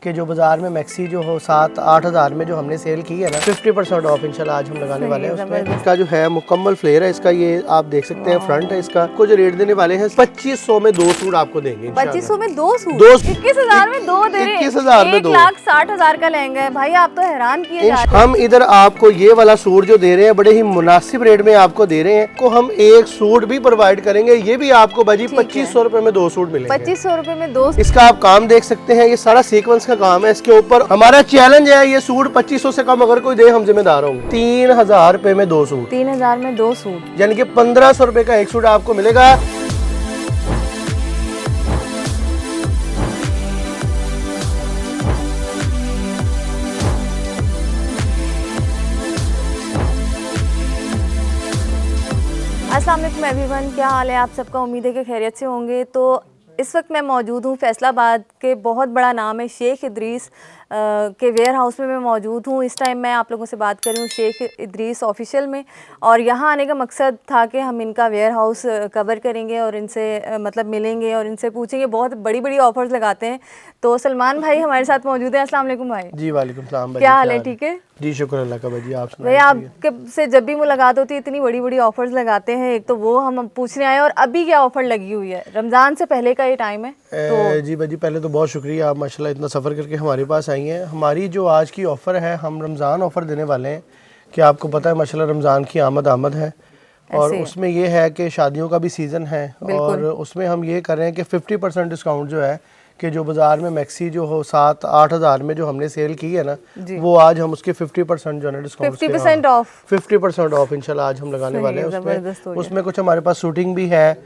कि जो बाजार में मैक्सी जो हो 7-8 हज़ार में जो हमने सेल की है ना 50% ऑफ इंशाल्लाह आज हम लगाने वाले हैं उसमें। इसका जो है मुकम्मल फ्लेयर है इसका, ये आप देख सकते हैं फ्रंट है इसका। को जो रेट देने वाले हैं 2500 में 2 सूट आपको देंगे। 2500 में 2 सूट, 21,000 में 2 दे रहे हैं। 21,000 में 2, 1,60,000 का लहंगा है भाई, आप तो हैरान किए जा रहे हैं। हम इधर आपको ये वाला सूट जो दे रहे हैं बड़े ही मुनासिब रेट में आपको दे रहे हैं। को हम एक सूट भी प्रोवाइड करेंगे, ये भी आपको बाजी 2500 रुपए में 2 सूट मिलेंगे। 2500 रुपए में 2। इसका आप काम देख सकते हैं, ये सारा सीक्वेंस का काम है। इसके ऊपर हमारा चैलेंज है, ये सूट 2500 से कम अगर कोई दे हम जिम्मेदार होंगे। 3000 रुपए में 2 सूट, 3000 में 2 सूट, यानी कि 1500 रुपए का एक सूट आपको मिलेगा। अस्सलाम वालेकुम एवरीवन, क्या हाल है आप सबका? उम्मीद है कि खैरियत से होंगे। तो इस वक्त मैं मौजूद हूँ फैसलाबाद के बहुत बड़ा नाम है शेख इदरीस के वेयर हाउस में मैं मौजूद हूँ। इस टाइम मैं आप लोगों से बात कर रही हूँ शेख इदरीस ऑफिशियल में, और यहाँ आने का मकसद था कि हम इनका वेयर हाउस कवर करेंगे और इनसे मतलब मिलेंगे और इनसे पूछेंगे। बहुत बड़ी बड़ी ऑफर्स लगाते हैं। तो सलमान भाई हमारे साथ मौजूद है। अस्सलाम वालेकुम भाई। जी वालेकुम सलाम। क्या हाल है? ठीक है जी, शुक्र अल्लाह का। भाई आप भाई आपके से जब भी मुलाकात होती है इतनी बड़ी बड़ी ऑफर्स लगाते हैं, एक तो वो हम पूछने आए और अभी क्या ऑफर लगी हुई है? रमज़ान से पहले का ये टाइम है तो जी भाई, पहले तो बहुत शुक्रिया, आप माशाल्लाह इतना सफ़र करके हमारे पास आई हैं। हमारी जो आज की ऑफ़र है, हम रमज़ान ऑफ़र देने वाले हैं कि आपको पता है माशाल्लाह रमज़ान की आमद है और उसमें ये है कि शादियों का भी सीज़न है और उसमें हम ये कर रहे हैं कि 50% डिस्काउंट जो है कि जो बाजार में मैक्सी जो हो 7-8 हज़ार में जो हमने सेल की है ना, वो आज हम उसके 50% जो है ना डिस्काउंट 50% ऑफ 50% ऑफ इंशाल्लाह आज हम लगाने वाले हैं। उसमें कुछ हमारे पास शूटिंग भी है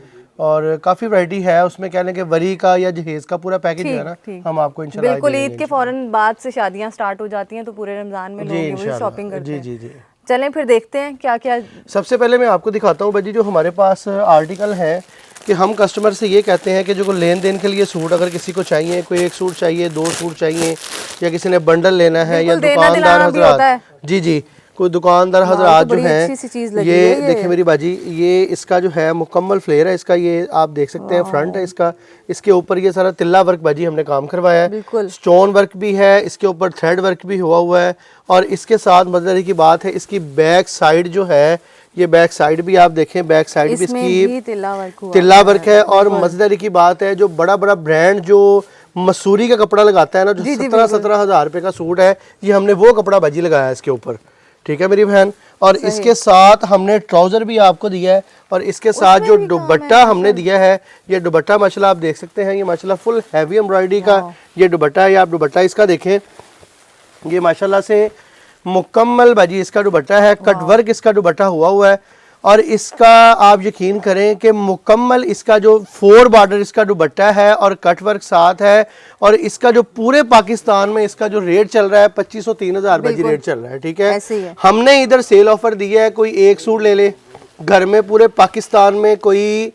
और काफ़ी वैरायटी है उसमें। कह लें कि वरी का या जहेज का पूरा पैकेज है ना, हम आपको इंशाल्लाह बिल्कुल ईद के फौरन बाद से शादियां स्टार्ट हो जाती हैं तो पूरे रमज़ान में लोग शॉपिंग करते हैं। जी। चलें फिर देखते हैं क्या क्या। सबसे पहले मैं आपको दिखाता हूँ भाजी, जो हमारे पास आर्टिकल है कि हम कस्टमर से ये कहते हैं कि जो लेन देन के लिए सूट अगर किसी को चाहिए, कोई एक सूट चाहिए, 2 सूट चाहिए, या किसी ने बंडल लेना है, या दुकानदार हजरात, जी कोई दुकानदार हजरात जो हैं, ये देखिए मेरी बाजी, ये इसका जो है मुकम्मल फ्लेयर है इसका, ये आप देख सकते हैं फ्रंट है इसका। इसके ऊपर ये सारा तिल्ला वर्क बाजी हमने काम करवाया है, स्टोन वर्क भी है, इसके ऊपर थ्रेड वर्क भी हुआ है। और इसके साथ मज़े की बात है, इसकी बैक साइड जो है, ये बैक साइड भी आप देखें, बैक साइड भी इसकी तिल्ला वर्क है। और मज़ेदारी की बात है, जो बड़ा बड़ा ब्रांड जो मसूरी का कपड़ा लगाता है ना, जो 17-17 हज़ार रुपये का सूट है, ये हमने वो कपड़ा बाजी लगाया इसके ऊपर, ठीक है मेरी बहन। और इसके साथ हमने ट्राउज़र भी आपको दिया है और इसके साथ जो दुपट्टा हमने दिया है, ये दुपट्टा माशाल्लाह आप देख सकते हैं, ये माशाल्लाह फुल हैवी एम्ब्रॉयडरी का ये दुपट्टा है। आप दुपट्टा इसका देखें, ये माशाल्लाह से मुकम्मल बाजी इसका दुपट्टा है, कट वर्क इसका दुपट्टा हुआ है। और इसका आप यकीन करें कि मुकम्मल इसका जो 4 बॉर्डर इसका दुपट्टा है और कट वर्क साथ है। और इसका जो पूरे पाकिस्तान में इसका जो रेट चल रहा है 2500-3000 बाजी रेट चल रहा है, ठीक है। हमने इधर सेल ऑफर दिया है, कोई एक सूट ले ले घर में, पूरे पाकिस्तान में कोई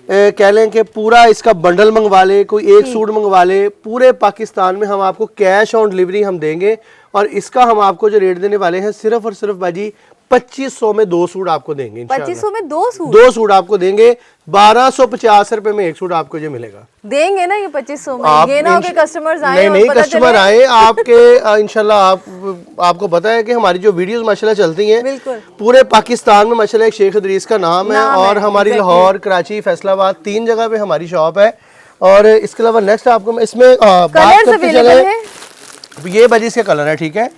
कह लें कि पूरा इसका बंडल मंगवा ले, कोई एक सूट मंगवा ले, पूरे पाकिस्तान में हम आपको कैश ऑन डिलीवरी हम देंगे। और इसका हम आपको जो रेट देने वाले हैं सिर्फ और सिर्फ बाजी 2500 में 2 सूट आपको देंगे। 2500 में 2 सूट आपको देंगे। 1250 रुपए में एक सूट आपको ये मिलेगा। देंगे ना ये 2500 में? ये ना हो कि कस्टमर्स आए नहीं कस्टमर आए आपके इंशाल्लाह आपको पता है कि हमारी जो वीडियोस माशाल्लाह चलती हैं पूरे पाकिस्तान में माशाल्लाह, एक शेख इदरीस का नाम है और हमारी लाहौर, कराची, फैसलाबाद 3 जगह पे हमारी शॉप है। और इसके अलावा नेक्स्ट आपको इसमें बात करते चले, ये बाजी इसका कलर है, ठीक है।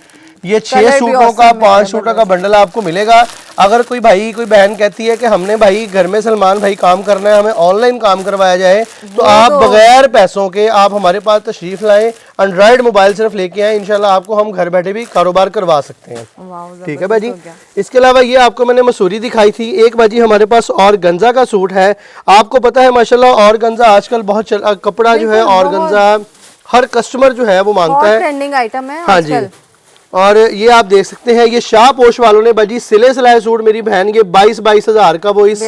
ये 6 सूटों का 5 सूटों का बंडल आपको मिलेगा। अगर कोई भाई कोई बहन कहती है कि हमने भाई घर में सलमान भाई काम करना है, हमें ऑनलाइन काम करवाया जाए, तो आप बगैर पैसों के आप हमारे पास तशरीफ लाएं, एंड्रॉइड मोबाइल सिर्फ लेके आए, इंशाल्लाह आपको हम घर बैठे भी कारोबार करवा सकते हैं, ठीक है भाजी। इसके अलावा ये आपको मैंने मसूरी दिखाई थी, एक बाजी हमारे पास ऑर्गेन्जा का सूट है। आपको पता है माशाल्लाह ऑर्गेन्जा आजकल बहुत कपड़ा जो है ऑर्गेन्जा हर कस्टमर जो है वो मांगता है, ट्रेंडिंग आइटम है हाँ जी। और ये आप देख सकते हैं, ये शाह पोश वालों ने बाजी सिले सिलाए सूट मेरी बहन, ये 22 हज़ार का वो इस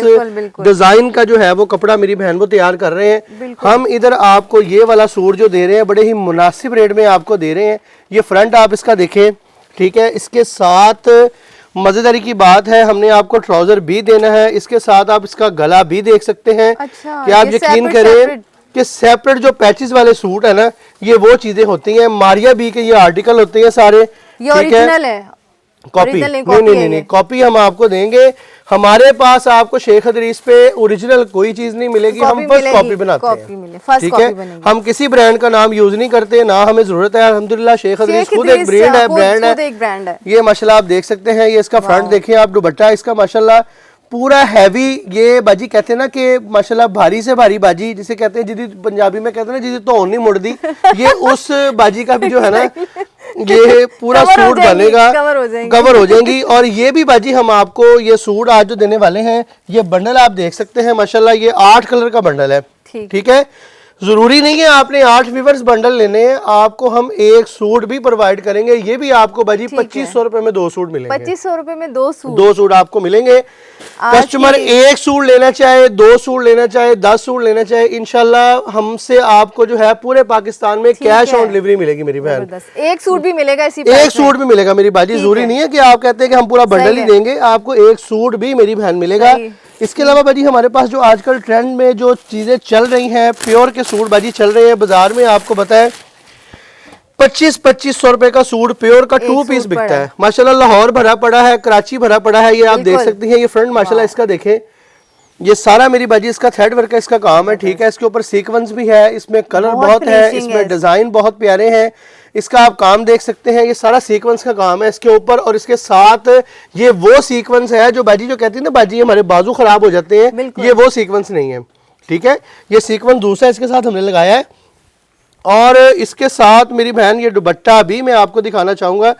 डिजाइन का जो है वो कपड़ा मेरी बहन वो तैयार कर रहे हैं। हम इधर आपको ये वाला सूट जो दे रहे हैं बड़े ही मुनासिब रेट में आपको दे रहे हैं। ये फ्रंट आप इसका देखें, ठीक है। इसके साथ मजेदारी की बात है, हमने आपको ट्राउजर भी देना है, इसके साथ आप इसका गला भी देख सकते हैं। कि आप यकीन करें कि सेपरेट जो पैचेस वाले सूट है ना, ये वो चीजें होती हैं। मारिया बी के ये आर्टिकल होते हैं सारे, ये ओरिजिनल है, कॉपी नहीं, कॉपी हम आपको देंगे। हमारे पास आपको शेख हदरीस पे ओरिजिनल कोई चीज नहीं मिलेगी, हम फर्स्ट कॉपी बनाते हैं, ठीक है। हम किसी ब्रांड का नाम यूज नहीं करते, ना हमें जरूरत है। अल्हम्दुलिल्लाह शेख हदरीस खुद एक ब्रांड है। ये माशाल्लाह आप देख सकते हैं, ये इसका फ्रंट देखिए आप, दुपट्टा इसका माशाल्लाह पूरा हैवी। ये बाजी कहते हैं ना कि माशाल्लाह भारी से भारी बाजी जिसे कहते हैं, जिदी पंजाबी में कहते हैं ना, जिदी धौन नहीं मुड़दी, ये उस बाजी का भी जो है ना, ये पूरा सूट बनेगा, कवर हो जाएंगी। और ये भी बाजी हम आपको ये सूट आज जो देने वाले हैं, ये बंडल आप देख सकते हैं माशाल्लाह, ये 8 कलर का बंडल है, ठीक है। जरूरी नहीं है आपने 8 वीवर्स बंडल लेने हैं, आपको हम एक सूट भी प्रोवाइड करेंगे। ये भी आपको बाजी 2500 रुपए में 2 सूट मिलेंगे। 2500 रुपए में 2 सूट आपको मिलेंगे। कस्टमर एक सूट लेना चाहे, 2 सूट लेना चाहे, 10 सूट लेना चाहे, इंशाल्लाह हमसे आपको जो है पूरे पाकिस्तान में कैश ऑन डिलीवरी मिलेगी मेरी बहन। एक सूट भी मिलेगा इसी एक सूट भी मिलेगा मेरी बाजी। जरूरी नहीं है कि आप कहते हैं कि हम पूरा बंडल ही देंगे, आपको एक सूट भी मेरी बहन मिलेगा। इसके अलावा बाजी हमारे पास जो आजकल ट्रेंड में जो चीजें चल रही हैं, प्योर के सूट बाजी चल रहे हैं बाजार में, आपको पता है 2500 रुपए का सूट प्योर का 2 पीस बिकता है माशाल्लाह। लाहौर भरा पड़ा है, कराची भरा पड़ा है, ये आप देख सकती हैं। ये फ्रंट माशाल्लाह इसका देखें, ये सारा मेरी बाजी इसका थ्रेड वर्क का इसका काम है, ठीक है। इसके ऊपर सीक्वेंस भी है, इसमें कलर बहुत है, इसमें डिजाइन बहुत प्यारे हैं, इसका आप काम देख सकते हैं। ये सारा सीक्वेंस का काम है इसके ऊपर, और इसके साथ ये वो सीक्वेंस है जो बाजी जो कहती है ना बाजी हमारे बाजू खराब हो जाते हैं, ये वो सीक्वेंस नहीं है, ठीक है। ये सीक्वेंस दूसरा इसके साथ हमने लगाया है। और इसके साथ मेरी बहन ये दुपट्टा भी मैं आपको दिखाना चाहूंगा।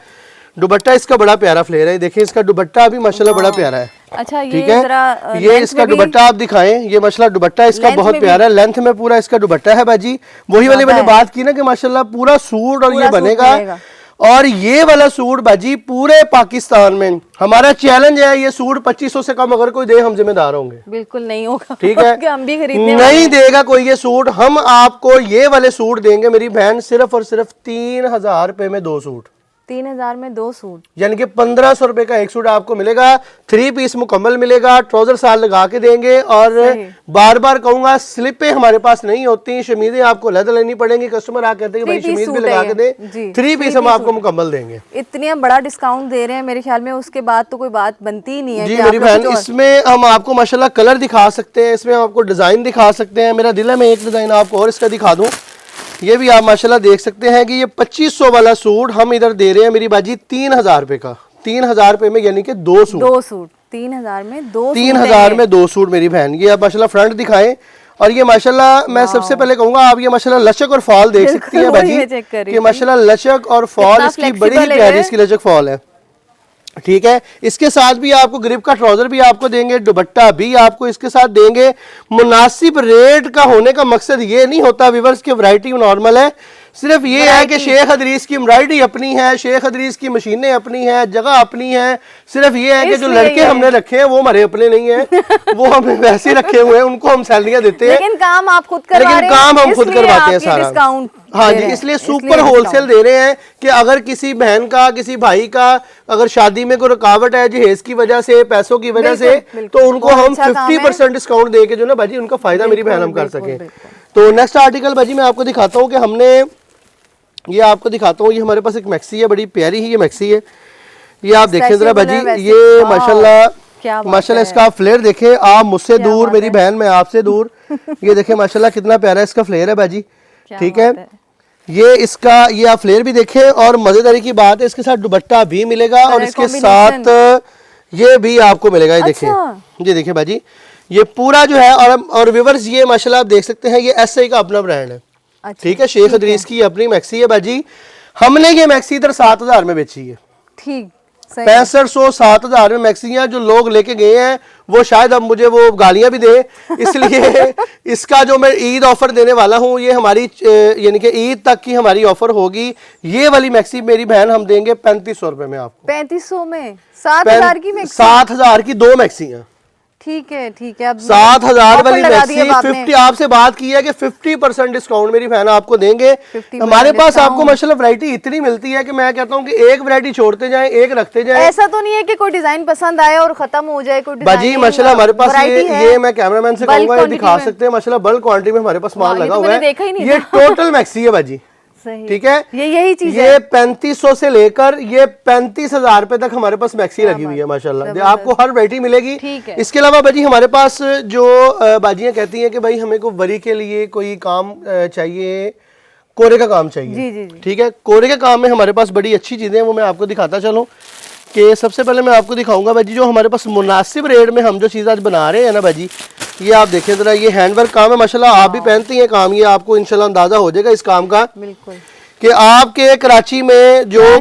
दुपट्टा इसका बड़ा प्यारा फ्लेयर है, देखिए इसका दुपट्टा भी माशाल्लाह बड़ा प्यारा है। अच्छा, ठीक है, ये इसका दुपट्टा आप दिखाएं, ये माशाल्लाह दुपट्टा इसका बहुत प्यारा है, लेंथ में पूरा इसका दुपट्टा है बाजी। वही वाली मैंने बात की ना कि माशाल्लाह पूरा सूट और ये बनेगा। और ये वाला सूट बाजी पूरे पाकिस्तान में हमारा चैलेंज है, ये सूट 2500 से कम अगर कोई दे हम जिम्मेदार होंगे। बिल्कुल नहीं होगा, ठीक है। हम भी खरीदने नहीं देगा कोई ये सूट, हम आपको ये वाले सूट देंगे मेरी बहन सिर्फ और सिर्फ 3000 रुपए में 2 सूट। 3000 में 2 सूट, यानी कि 1500 रुपए का एक सूट आपको मिलेगा। 3 पीस मुकम्मल मिलेगा, ट्राउजर साल लगा के देंगे। और बार बार कहूंगा स्लिपें हमारे पास नहीं होती, शमीजें आपको अलग लेनी पड़ेंगी। कस्टमर आ कहते हैं भाई शमीज भी लगा के दे, 3 पीस हम आपको मुकम्मल देंगे। इतने बड़ा डिस्काउंट दे रहे हैं, मेरे ख्याल में उसके बाद तो कोई बात बनती ही नहीं है। जी मेरी बहन, इसमें हम आपको माशाल्लाह कलर दिखा सकते हैं, इसमें आपको डिजाइन दिखा सकते हैं। मेरा दिल है मैं एक डिजाइन आपको और इसका दिखा दूं। ये भी आप माशाल्लाह देख सकते हैं कि ये 2500 वाला सूट हम इधर दे रहे हैं मेरी बाजी 3000 रुपए का। 3000 रुपए में यानी कि 2 सूट। 3000 में 2 3000 में 2 सूट मेरी बहन। ये आप माशाल्लाह फ्रंट दिखाएं। और ये माशाल्लाह मैं सबसे पहले कहूंगा आप ये माशाल्लाह लचक और फॉल देख सकती हैं बाजी कि माशाल्लाह लचक और फॉल इसकी बड़ी ही प्यारी इसकी लचक फॉल है, ठीक है। इसके साथ भी आपको ग्रिप का ट्राउजर भी आपको देंगे, दुपट्टा भी आपको इसके साथ देंगे। मुनासिब रेट का होने का मकसद ये नहीं होता व्यूअर्स की वैरायटी नॉर्मल है, सिर्फ ये है कि शेख हदरीस की एम्ब्रॉयडरी अपनी है, शेख हदरीस की मशीनें अपनी हैं, जगह अपनी है। सिर्फ ये है कि जो लड़के हमने रखे हैं वो हमारे अपने नहीं है, वो हमें वैसे ही रखे हुए हैं, उनको हम सैलरियां देते हैं, लेकिन काम आप खुद करवा रहे हैं, लेकिन काम हम खुद करवाते हैं सारा। हाँ जी, इसलिए सुपर होलसेल दे रहे हैं कि अगर किसी बहन का किसी भाई का अगर शादी में कोई रुकावट है जहेज की वजह से, पैसों की वजह से, तो उनको हम 50% डिस्काउंट दे के जो ना बाजी उनका फायदा मेरी बहन हम कर सके। तो नेक्स्ट आर्टिकल बाजी मैं आपको दिखाता हूँ कि हमने ये आपको दिखाता हूँ, ये हमारे पास एक मैक्सी है, बड़ी प्यारी ही ये मैक्सी है। ये आप देखें जरा बाजी, ये माशाल्लाह इसका फ्लेयर देखें, आप मुझसे दूर मेरी बहन मैं आपसे दूर। ये देखें माशाल्लाह कितना प्यारा इसका फ्लेयर है बाजी, ठीक है। ये इसका ये आप फ्लेयर भी देखें। और मजेदारी की बात है इसके साथ दुपट्टा भी मिलेगा और इसके साथ ये भी आपको मिलेगा। ये देखें, ये देखें बाजी, ये पूरा जो है। और व्यूअर्स ये माशाल्लाह आप देख सकते हैं ये एसआई का अपना ब्रांड है, ठीक है। शेख हदरीस की अपनी मैक्सी है बाजी। हमने ये मैक्सी इधर 7000 में बेची है, ठीक 6500 7000 में मैक्सियां जो लोग लेके गए हैं वो शायद अब मुझे वो गालियां भी दे, इसलिए इसका जो मैं ईद ऑफर देने वाला हूं ये हमारी यानी कि ईद तक की हमारी ऑफर होगी। ये वाली मैक्सी मेरी बहन हम देंगे 3500 रुपए में आपको। 3500 में 7000 की मैक्सी, 7000 की 2 मैक्सियां, ठीक है ठीक है। अब 7,000 वाली ऑफर लगा मैक्सी दिया अब आपने। 50 आपसे बात की है कि 50% डिस्काउंट मेरी बहन आपको देंगे। 50% हमारे पास आपको डिस्काउंट। माशाल्लाह वैरायटी इतनी मिलती है कि मैं कहता हूँ कि एक वैरायटी छोड़ते जाएं, एक रखते जाएं। ऐसा तो नहीं है कि कोई डिजाइन पसंद आए और खत्म हो जाए, कोई बाजी डिजाइन माशाल्लाह हमारे पास है। ये मैं कैमरामैन से Bulk कहूंगा ये quantity दिखा में। सकते हैं माशाल्लाह बल्क क्वांटिटी में हमारे पास माल वाह, ये लगा तो हुआ मैंने है। देखा ही नहीं ये था। टोटल मैक्सी है बाजी, सही। ठीक है। ये यही चीज ये है। 3500 से लेकर ये 35,000 रुपए तक हमारे पास मैक्सी लगी हुई है माशाल्लाह। आपको हर वैरायटी मिलेगी। ठीक है। इसके अलावा बाजी हमारे पास जो बाजियां कहती हैं कि भाई हमें को वरी के लिए कोई काम चाहिए, कोरे का काम चाहिए। जी जी जी। ठीक है, कोरे के काम में हमारे पास बड़ी अच्छी चीजें हैं, वो मैं आपको दिखाता चलूं कि सबसे पहले मैं आपको दिखाऊंगा बाजी जो हमारे पास मुनासिब रेट में हम जो चीज़ आज बना रहे हैं ना बाजी, ये आप देखें जरा, ये हैंडवर्क काम है माशाल्लाह। आप भी पहनती हैं काम, ये आपको इंशाल्लाह अंदाजा हो जाएगा इस काम का बिल्कुल कि आपके कराची में जो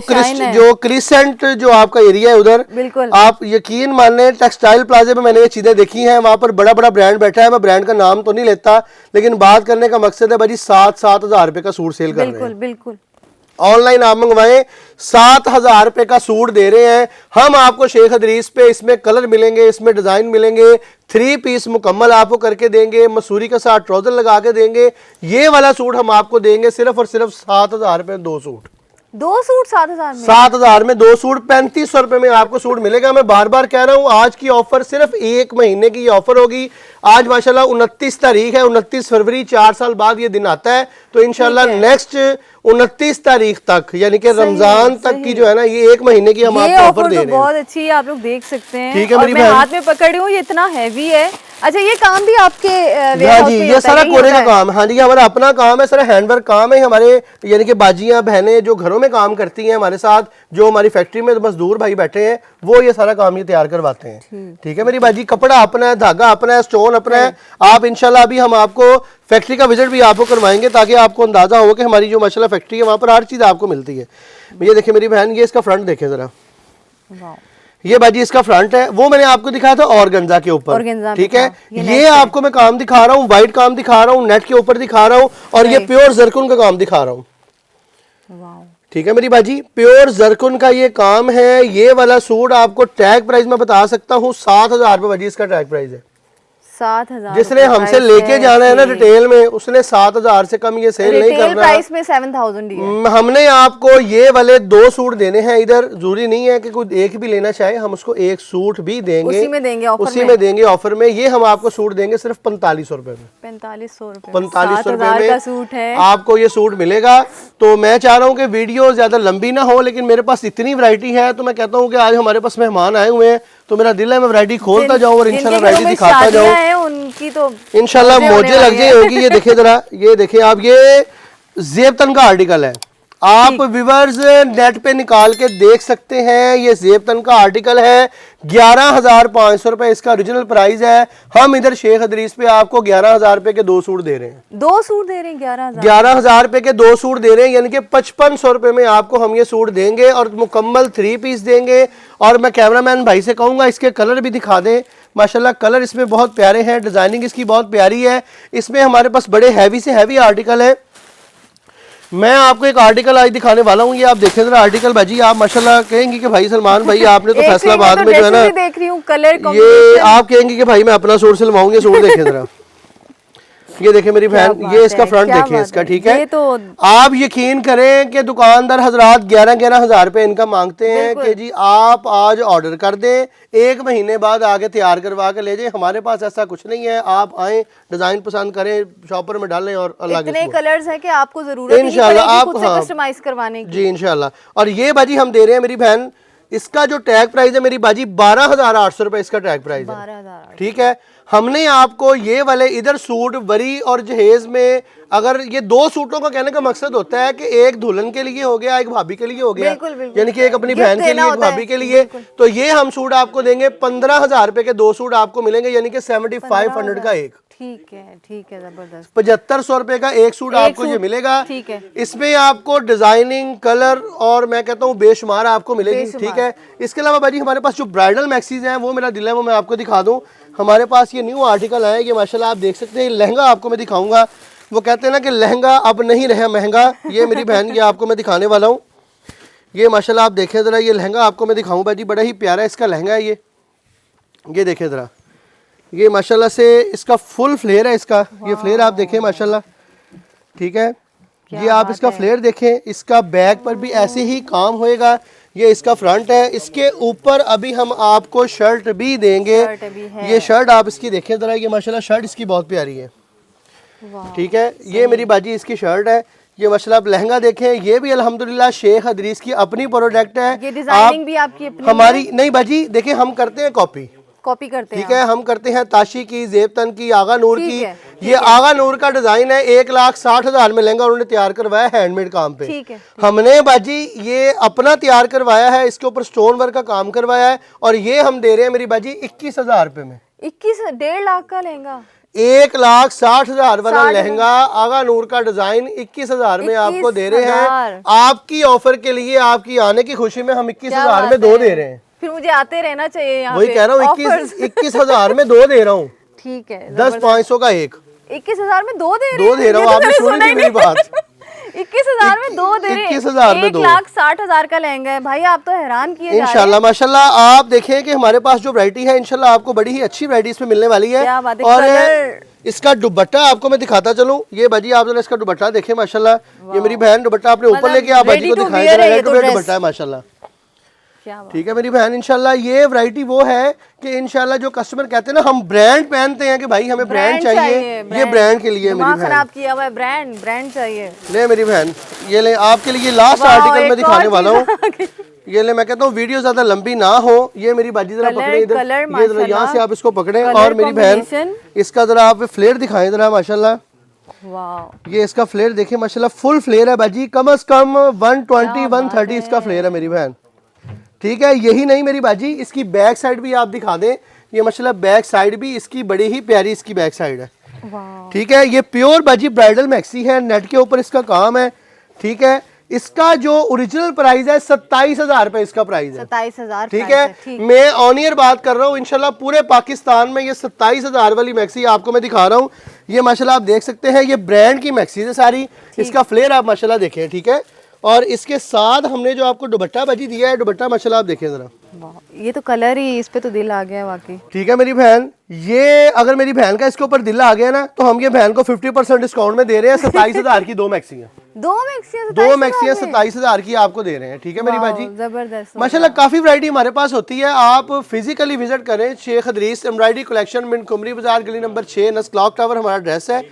क्रिसेंट जो आपका एरिया है उधर, बिल्कुल आप यकीन मान लें टेक्सटाइल प्लाजे में मैंने ये चीजें देखी हैं, वहां पर बड़ा बड़ा ब्रांड बैठा है। मैं ब्रांड का नाम तो नहीं लेता, लेकिन बात करने का मकसद है भाजी 7,000 रुपए का सूट सेल कर रहे हैं। बिल्कुल बिल्कुल। ऑनलाइन आप मंगवाएं, 7,000 रुपए का सूट दे रहे हैं हम आपको शेख हदरीस पे। इसमें कलर मिलेंगे, इसमें डिजाइन मिलेंगे, 3 पीस मुकम्मल आपको करके देंगे, मसूरी के साथ ट्राउजर लगा के देंगे। ये वाला सूट हम आपको देंगे सिर्फ और सिर्फ 7,000 रुपए में 2 सूट। 2 सूट 7,000 में? 7,000 में 2 सूट, 3500 रुपए में आपको सूट मिलेगा। मैं बार बार कह रहा हूं आज की ऑफर सिर्फ 1 महीने की ऑफर होगी। आज माशाल्लाह 29 तारीख है, 29 फरवरी, 4 साल बाद ये दिन आता है। तो इंशाल्लाह नेक्स्ट 29 तारीख तक यानी कि रमजान तक की जो है ना, ये 1 महीने की हम आपको ऑफर दे रहे हैं। बहुत अच्छी है, आप लोग देख सकते हैं। ठीक है और मेरी मैं बहन, हाथ में पकड़ रही हूँ, ये इतना हैवी है। अच्छा, ये काम भी आपके हाँ जी, ये सारा कोरे का काम है। हाँ जी, हमारा अपना काम है, सारा हैंडवर्क काम है हमारे। यानी कि बाजियां बहनें जो घरों में काम करती हैं हमारे साथ, जो हमारी फैक्ट्री में मजदूर भाई बैठे हैं, वो ये सारा काम ये तैयार करवाते हैं। ठीक है मेरी बाजी, कपड़ा अपना है, धागा अपना है, स्टोन अपना है। आप इंशाल्लाह अभी हम आपको फैक्ट्री का विजिट भी आपको करवाएंगे ताकि आपको अंदाजा हो कि हमारी जो माशाल्लाह फैक्ट्री है वहाँ पर हर चीज़ आपको मिलती है। ये देखिए मेरी बहन, ये इसका फ्रंट देखें ज़रा, ये बाजी इसका फ्रंट है। वो मैंने आपको दिखाया था ऑर्गेन्जा के ऊपर, ठीक है। ये आपको मैं काम दिखा रहा हूँ, व्हाइट काम दिखा रहा हूँ, नेट के ऊपर दिखा रहा हूँ, और ये प्योर जरकुन का काम दिखा रहा हूँ। ठीक है मेरी बाजी, प्योर जरकुन का ये काम है। ये वाला सूट आपको टैग प्राइस में बता सकता हूँ 7,000 रुपए बाजी इसका टैग प्राइस है। 7,000 जिसने हमसे लेके जाना है ना रिटेल में, उसने 7,000 से कम ये सेल नहीं करना। प्राइस में 7,000 दिया। हमने आपको ये वाले 2 सूट देने हैं इधर। जरूरी नहीं है कि कोई एक भी लेना चाहे, हम उसको एक सूट भी देंगे, उसी में देंगे ऑफर में। ये हम आपको सूट देंगे सिर्फ 4500 रुपए में। 4500 रुपए, 4500 रुपए में का सूट है, आपको ये सूट मिलेगा। तो मैं चाह रहा हूँ कि वीडियो ज्यादा लंबी ना हो, लेकिन मेरे पास इतनी वैरायटी है तो मैं कहता हूँ कि आज हमारे पास मेहमान आए हुए हैं तो मेरा दिल है मैं वैरायटी खोलता जाऊँ और इंशाल्लाह वैरायटी दिखाता जाऊँ। उनकी तो इंशाल्लाह मौजे लग जाए होगी। ये देखिए जरा, ये देखिए आप, ये जेबतन का आर्टिकल है। आप व्यूअर्स नेट पे निकाल के देख सकते हैं, ये जेबतन का आर्टिकल है। 11,500 रुपए इसका ओरिजिनल प्राइस है। हम इधर शेख हदरीस पे आपको 11,000 रुपए के 2 सूट दे रहे हैं। 2 सूट दे रहे हैं 11,000 रुपए के 2 सूट दे रहे हैं, यानी कि 5500 रुपए में आपको हम ये सूट देंगे और मुकम्मल 3 पीस देंगे। और मैं कैमरामैन भाई से कहूंगा इसके कलर भी दिखा दें। माशाल्लाह कलर इसमें बहुत प्यारे हैं, डिजाइनिंग इसकी बहुत प्यारी है। इसमें हमारे पास बड़े हैवी से हैवी आर्टिकल है। मैं आपको एक आर्टिकल आज दिखाने वाला हूँ, ये आप देखें जरा आर्टिकल भाजी। आप माशाल्लाह कहेंगे कि भाई सलमान भाई आपने तो फैसलाबाद में जो है ना, देख रही हूँ कलर ये आप कहेंगे कि भाई मैं अपना सूट सिलवाऊंगी। सूट देखें जरा, ये देखें मेरी बहन, ये इसका फ्रंट देखें इसका, ठीक है। तो आप यकीन करें कि दुकानदार हजरात 11,000 रुपए इनका मांगते हैं कि जी आप आज ऑर्डर कर दें, 1 महीने बाद आगे तैयार करवा के ले जाए। हमारे पास ऐसा कुछ नहीं है, आप आए, डिजाइन पसंद करें, शॉपर में डालें और अल्लाह के इतने कलर्स हैं कि आपको जरूरत नहीं इंशाल्लाह पड़ेगी आप खुद से कस्टमाइज करवाने की। जी इंशाल्लाह। और ये बाजी हम दे रहे हैं मेरी बहन, इसका जो टैग प्राइस है मेरी बाजी 12,800 रुपए इसका टैग प्राइस है, 12,000। ठीक है। हमने आपको ये वाले इधर सूट वरी और जहेज में, अगर ये 2 सूटों का कहने का मकसद होता है कि एक दुल्हन के लिए हो गया, एक भाभी के लिए हो गया, यानी कि एक अपनी बहन के लिए, एक भाभी के लिए। तो ये हम सूट आपको देंगे 15,000 रुपए के 2 सूट आपको मिलेंगे, यानी कि 7500 का एक। ठीक है, जबरदस्त। 7500 रुपए का एक सूट आपको ये मिलेगा। ठीक है, इसमें आपको डिजाइनिंग, कलर और मैं कहता हूँ बेशुमार आपको मिलेगी, ठीक है। इसके अलावा भाजी हमारे पास जो ब्राइडल मैक्सीज हैं वो मेरा दिल है वो मैं आपको दिखा दूं। हमारे पास ये न्यू आर्टिकल है, ये माशाल्लाह आप देख सकते हैं। लहंगा आपको मैं दिखाऊंगा, वो कहते हैं ना कि लहंगा अब नहीं रहा महंगा। ये मेरी बहन, ये आपको मैं दिखाने वाला हूँ। ये माशाल्लाह आप देखें जरा, ये लहंगा आपको मैं दिखाऊं भाजी, बड़ा ही प्यारा इसका लहंगा है। ये देखें जरा, ये माशाल्लाह से इसका फुल फ्लेयर है इसका, ये फ्लेयर आप देखें माशाल्लाह, ठीक है। ये आप इसका फ्लेयर देखें, इसका बैक पर भी ऐसे ही काम होएगा। ये इसका फ्रंट है, इसके ऊपर अभी हम आपको शर्ट भी देंगे। ये शर्ट आप इसकी देखें जरा, ये माशाल्लाह शर्ट इसकी बहुत प्यारी है, ठीक है। ये मेरी बाजी इसकी शर्ट है। ये माशाल्लाह आप लहंगा देखें, ये भी अल्हम्दुलिल्लाह शेख इदरीस की अपनी प्रोडक्ट है। ये डिजाइनिंग भी आपकी अपनी हमारी नहीं बाजी, देखें हम करते हैं कॉपी करते हैं, ठीक है। हम करते हैं ताशी की, जेबतन की, आगा नूर की। ये आगा नूर का डिजाइन है, 1,60,000 में लहंगा उन्होंने तैयार करवाया हैंडमेड काम पे। ठीक है। हमने बाजी ये अपना तैयार करवाया है, इसके ऊपर स्टोन वर्क का काम करवाया है, और ये हम दे रहे हैं मेरी बाजी 21,000 रुपए में। 1.5 लाख का लहंगा, 1,60,000 वाला लहंगा आगा नूर का डिजाइन 21,000 में आपको दे रहे हैं। आपकी ऑफर के लिए, आपकी आने की खुशी में हम 21,000 में 2 दे रहे हैं। फिर मुझे आते रहना चाहिए यहाँ वही कह रहा हूँ, 21,000 में 2 दे रहा हूँ। ठीक है, 10,500 का एक, 21,000 में 2 दे रहा हूँ। आपने सुनी थी मेरी बात? 21,000 में 2 दे रहे हैं, 21,000 में 2, 1,60,000 का लहंगा है भाई। आप तो हैरान किए जा रहे हैं। इंशाल्लाह माशाल्लाह आप देखें कि हमारे पास जो वैरायटी है इंशाल्लाह आपको बड़ी ही अच्छी वैरायटी इसमें मिलने वाली है। और इसका दुपट्टा आपको मैं दिखाता चलूं। ये बाजी आप जरा इसका दुपट्टा देखें माशाल्लाह, ये मेरी बहन दुपट्टा आपने ऊपर लेके आप बाजी को दिखाएं, दुपट्टा है माशाल्लाह, ठीक है मेरी बहन। इंशाल्लाह ये वैरायटी वो है कि इंशाल्लाह जो कस्टमर कहते हैं ना हम ब्रांड पहनते हैं कि भाई हमें ब्रांड चाहिए, ये ब्रांड के लिए मेरी बहन खराब किया हुआ है, ब्रांड चाहिए। ले मेरी बहन, ये ले आपके लिए लास्ट आर्टिकल मैं दिखाने वाला हूँ। ये ले, मैं कहता हूँ वीडियो ज्यादा लंबी ना हो। ये मेरी बाजी जरा पकड़े इधर, ये जरा यहाँ से आप इसको पकड़े, और मेरी बहन इसका जरा आप फ्लेयर दिखाएं जरा माशाल्लाह। ये इसका फ्लेयर देखें माशाल्लाह, फुल फ्लेयर है बाजी, कम से कम 120-130 इसका फ्लेयर है मेरी बहन, ठीक है। यही नहीं मेरी बाजी, इसकी बैक साइड भी आप दिखा दें। ये माशाल्लाह बैक साइड भी इसकी बड़ी ही प्यारी इसकी बैक साइड है, ठीक है। ये प्योर बाजी ब्राइडल मैक्सी है, नेट के ऊपर इसका काम है, ठीक है। इसका जो ओरिजिनल प्राइस है 27,000 रुपए इसका प्राइस है, 27,000, ठीक है। मैं ऑन ईयर बात कर रहा हूँ, इंशाल्लाह पूरे पाकिस्तान में ये 27,000 वाली मैक्सी आपको मैं दिखा रहा हूँ। ये माशाल्लाह आप देख सकते हैं, ये ब्रांड की मैक्सी है सारी। इसका फ्लेयर आप माशाल्लाह देखें, ठीक है। और इसके साथ हमने जो आपको दुपट्टा बाजी दिया है, दुपट्टा माशाल्लाह आप देखें जरा, ये तो कलर ही इस पे तो दिल आ गया वाकई, ठीक है मेरी बहन। ये अगर मेरी बहन का इसके ऊपर दिल आ गया ना, तो हम ये बहन को 50% डिस्काउंट में दे रहे हैं। 27,000 की 2 मैक्सी है, 2 मैक्सियां 27,000 की आपको दे रहे हैं, ठीक है मेरी बाजी। जबरदस्त माशाल्लाह काफी वैरायटी हमारे पास होती है। आप फिजिकली विजिट करें, Sheikh Idris embroidery collection, mint Kumri Bazar, गली नंबर 6, नस क्लॉक टावर हमारा एड्रेस है।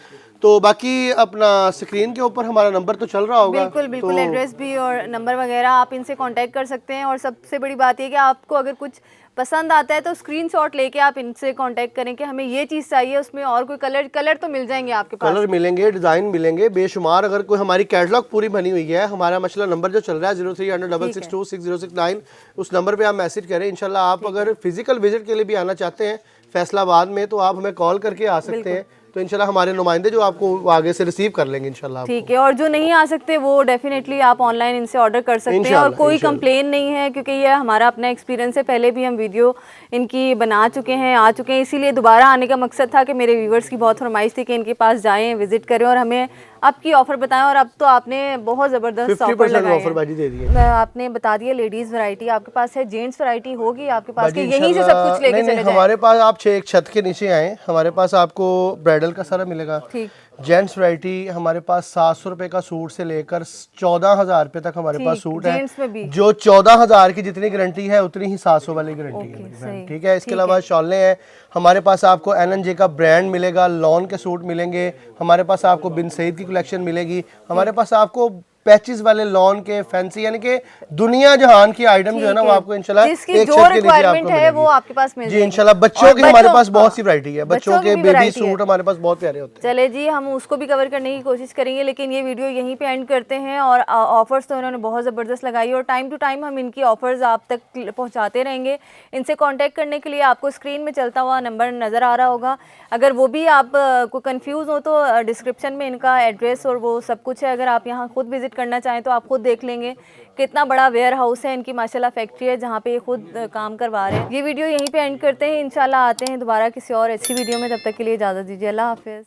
तो बाकी अपना स्क्रीन के ऊपर हमारा नंबर तो चल रहा होगा, बिल्कुल तो एड्रेस भी और नंबर वगैरह आप इनसे कांटेक्ट कर सकते हैं। और सबसे बड़ी बात ये कि आपको अगर कुछ पसंद आता है तो स्क्रीनशॉट लेके आप इनसे कांटेक्ट करें कि हमें ये चीज़ चाहिए, उसमें और कोई कलर तो मिल जाएंगे आपके पास, कलर मिलेंगे, डिजाइन मिलेंगे बेशुमार। अगर कोई हमारी कैटलॉग पूरी बनी हुई है, हमारा माशाल्लाह नंबर जो चल रहा है 030066266069, उस नंबर पे आप मैसेज करें। इंशाल्लाह आप अगर फिजिकल विजिट के लिए भी आना चाहते हैं फैसलाबाद में, तो आप हमें कॉल करके आ सकते हैं, तो इंशाल्लाह हमारे नुमाइंदे जो आपको आगे से रिसीव कर लेंगे इंशाल्लाह। ठीक है। और जो नहीं आ सकते वो डेफिनेटली आप ऑनलाइन इनसे ऑर्डर कर सकते हैं, और कोई कंप्लेन नहीं है, क्योंकि ये हमारा अपना एक्सपीरियंस है। पहले भी हम वीडियो इनकी बना चुके हैं, आ चुके हैं, इसीलिए दोबारा आने का मकसद था कि मेरे व्यूवर्स की बहुत फरमाइश थी कि इनके पास जाएं, विजिट करें और हमें आपकी ऑफर बताएं। और अब तो आपने बहुत ज़बरदस्त ऑफर बाजी दे दी है। आपने बता दिया लेडीज़ वैरायटी आपके पास है, जेंट्स वैरायटी होगी आपके पास के यहीं से सब कुछ लेके चले जाएं? हमारे पास आप एक छत के नीचे आए, हमारे पास आपको ब्राइडल का सारा मिलेगा। ठीक। जेंट्स वैरायटी हमारे पास 700 रुपए का सूट से लेकर 14,000 रुपए तक हमारे पास सूट है। जो 14,000 की जितनी गारंटी है उतनी ही 700 वाली गारंटी है, ठीक है। इसके अलावा शॉलें हैं हमारे पास, आपको NNJ का ब्रांड मिलेगा, लॉन के सूट मिलेंगे हमारे पास, आपको बिन सईद की कलेक्शन मिलेगी हमारे पास, आपको पैचेस वाले लॉन के फैंसी यानी कि दुनिया जहान की आइटम जो है ना वो आपको इंशाल्लाह एक छत के नीचे आपको है वो आपके पास मिल जी इंशाल्लाह। बच्चों की हमारे पास बहुत सी वैरायटी है, बच्चों के बेबी सूट हमारे पास बहुत प्यारे होते हैं। चले जी, हम उसको भी कवर करने की कोशिश करेंगे, लेकिन ये वीडियो यहीं पे एंड करते हैं। और ऑफर्स तो इन्होंने बहुत ज़बरदस्त लगाई, और टाइम टू टाइम हम इनकी ऑफर्स आप तक पहुँचाते रहेंगे। इनसे कॉन्टैक्ट करने के लिए आपको स्क्रीन में चलता हुआ नंबर नज़र आ रहा होगा। अगर वो भी आप को कन्फ्यूज़ हो तो डिस्क्रिप्शन में इनका एड्रेस और वो सब कुछ है। अगर आप यहाँ खुद विजिट करना चाहें तो आप खुद देख लेंगे कितना बड़ा वेयर हाउस है इनकी, माशाल्लाह फैक्ट्री है जहाँ पे ये खुद काम करवा रहे हैं। ये वीडियो यहीं पे एंड करते हैं, इंशाल्लाह आते हैं दोबारा किसी और अच्छी वीडियो में। तब तक के लिए इजाज़त दीजिए, अल्लाह हाफिज़।